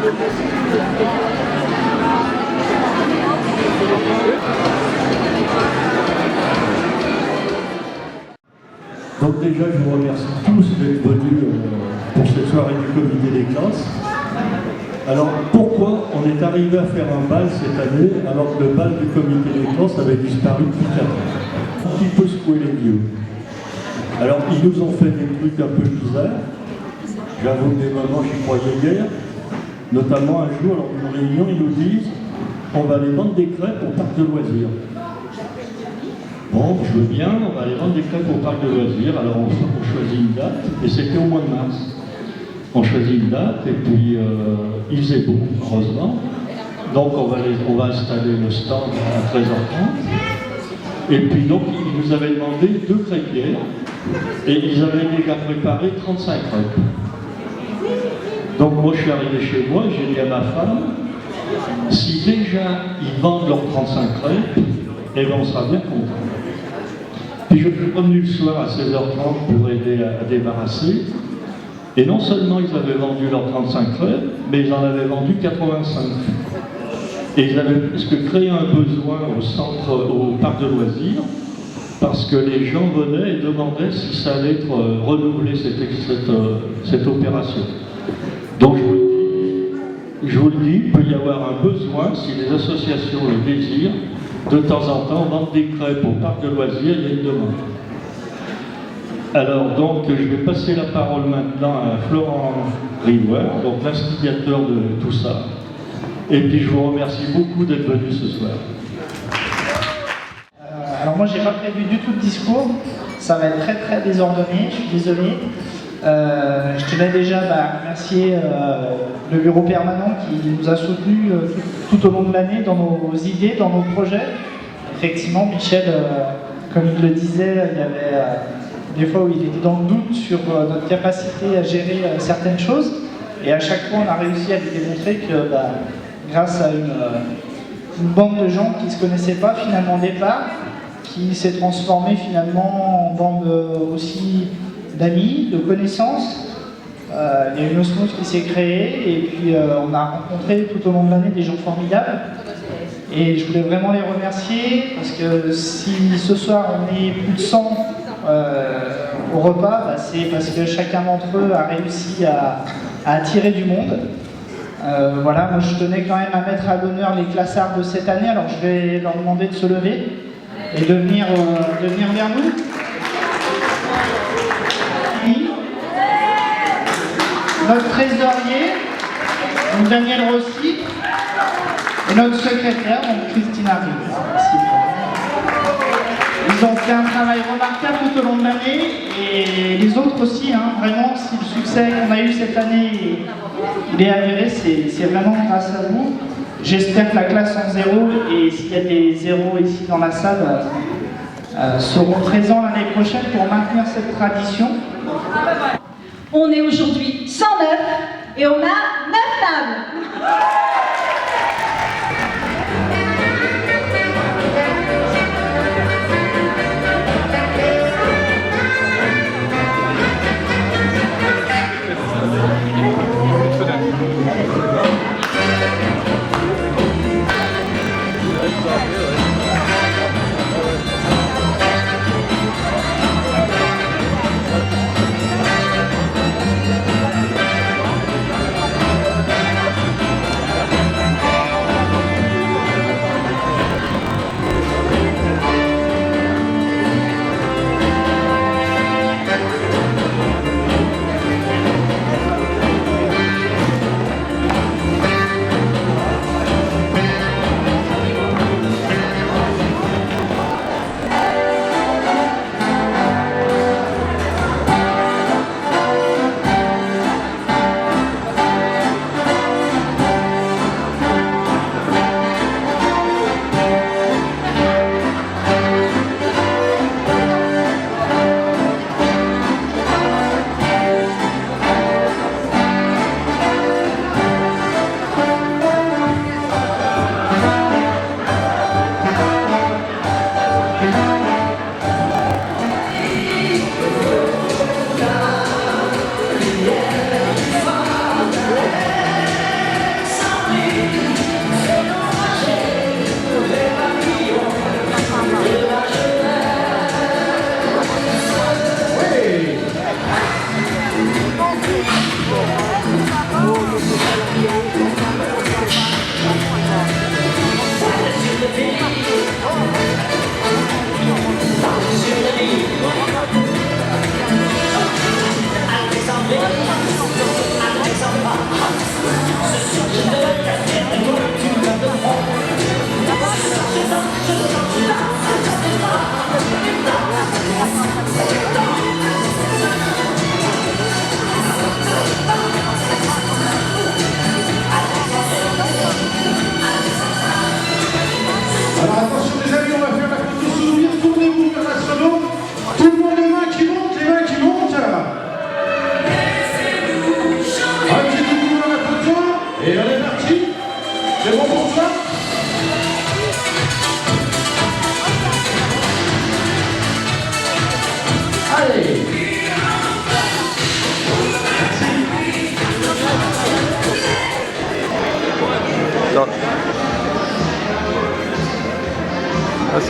Donc déjà, je vous remercie tous d'être venus pour cette soirée du comité des classes. Alors pourquoi on est arrivé à faire un bal cette année alors que le bal du comité des classes avait disparu depuis 4 ans? Un petit peu secouer les vieux. Alors ils nous ont fait des trucs un peu bizarres. J'avoue que des moments j'y croyais guère. Notamment un jour, lors d'une réunion, ils nous disent on va aller vendre des crêpes au parc de loisirs. Bon, je veux bien, on va aller vendre des crêpes au parc de loisirs. Alors on choisit une date, et c'était au mois de mars. On choisit une date, et puis il faisait beau, heureusement. Donc on va installer le stand à 13h30. Et puis donc ils nous avaient demandé 2 crêpières, et ils avaient déjà préparé 35 crêpes. Donc moi je suis arrivé chez moi, j'ai dit à ma femme, si déjà ils vendent leurs 35 crêpes, eh bien on sera bien content. Puis je suis revenu le soir à 16h30 pour aider à débarrasser. Et non seulement ils avaient vendu leurs 35 crêpes, mais ils en avaient vendu 85. Et ils avaient presque créé un besoin au parc de loisirs, parce que les gens venaient et demandaient si ça allait être renouvelé cette opération. Donc je vous le dis, il peut y avoir un besoin, si les associations le désirent, de temps en temps vendre des crêpes au parc de loisirs, il y a une demande. Alors donc je vais passer la parole maintenant à Florent Riouard, donc l'instigateur de tout ça. Et puis je vous remercie beaucoup d'être venu ce soir. Alors moi j'ai pas prévu du tout de discours, ça va être très très désordonné, je suis désolé. Je tenais déjà à remercier le bureau permanent qui nous a soutenus tout au long de l'année dans nos idées, dans nos projets. Effectivement, Michel, comme il le disait, il y avait des fois où il était dans le doute sur notre capacité à gérer certaines choses. Et à chaque fois, on a réussi à lui démontrer que grâce à une bande de gens qui ne se connaissaient pas finalement au départ, qui s'est transformée finalement en bande aussi d'amis, de connaissances. Il y a une osmose qui s'est créée et puis on a rencontré tout au long de l'année des gens formidables. Et je voulais vraiment les remercier parce que si ce soir on est plus de 100 au repas, c'est parce que chacun d'entre eux a réussi à attirer du monde. Voilà, moi je tenais quand même à mettre à l'honneur les classards de cette année, alors je vais leur demander de se lever et de venir vers nous. Notre trésorier, donc Daniel Rossi, et notre secrétaire, donc Christine Arrive. Ils ont fait un travail remarquable tout au long de l'année, et les autres aussi, vraiment, si le succès qu'on a eu cette année, il est avéré, c'est vraiment grâce à vous. J'espère que la classe en 0, et s'il y a des zéros ici dans la salle, seront présents l'année prochaine pour maintenir cette tradition. On est aujourd'hui 109 et on a 9 tables.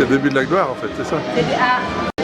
le début de la gloire en fait, c'est ça.